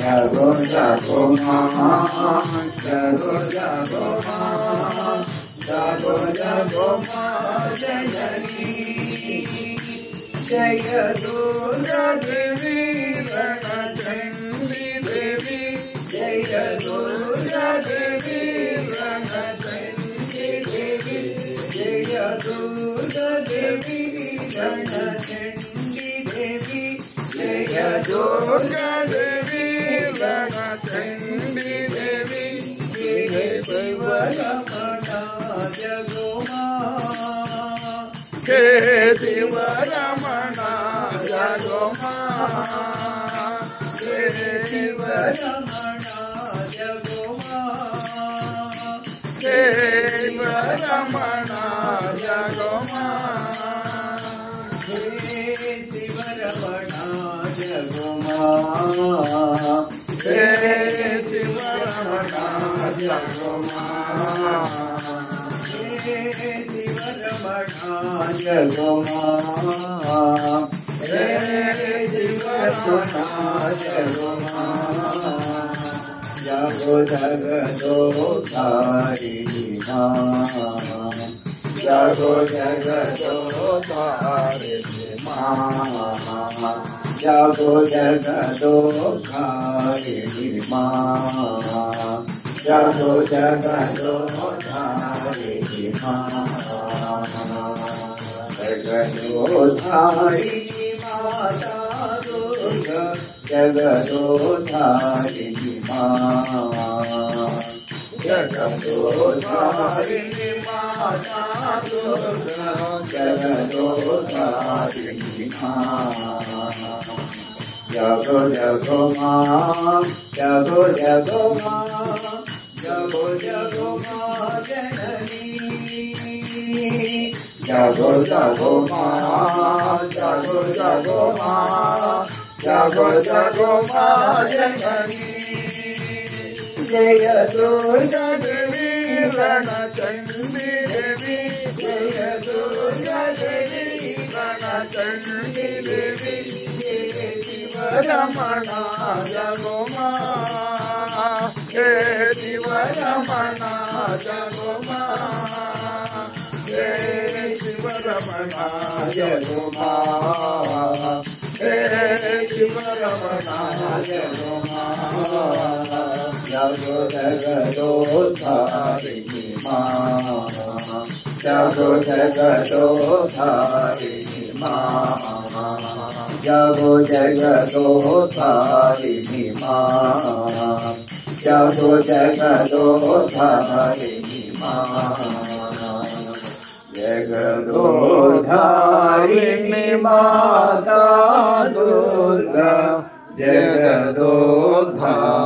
jago jago ma, jago jago ma, jago jago ma, janani, jaya Durga Devi, Ranachandi Devi, jaya Durga Devi, Ranachandi Devi, jaya Durga Devi, Ranachandi Devi, jaya Durga Devi, Ranachandi Devi, jaya Shiva Ramana Jagoma, jaya Shiva Ramana Jagoma, jaya Shiva Ramana Jagoma, jaya Shiva Ramana Jagoma, jaya Shiva Ramana Jagoma, jaya Shiva Ramana Jagoma, jaya Shiva Ramana Jagoma, jaya Shiva Ramana Jagoma, jago jagado dharini ma, jago jagado dharini ma, jago jagado dharini ma, jago jagado dharini ma, jagado dharini mata Durga, jagado dharini ma, jagado dharini mata Durga, jagado dharini ma, jago jago ma, jago jago ma, jago jago ma janani, jago jago ma, jago jago ma, jago jago ma janani, jaya Durga Devi, Ranachandi Devi, jaya Durga Devi, Ranachandi Devi, jaya Shiva Ramana Jagoma, jaya Shiva Ramana Jagoma, jaya Shiva Ramana Jagoma, jaya Shiva Ramana Jagoma, jago jagado dharini ma, jago jagado dharini ma, jago jagado dharini ma, jago jagado dharini ma, jagado dharini mata Durga, jagado dharini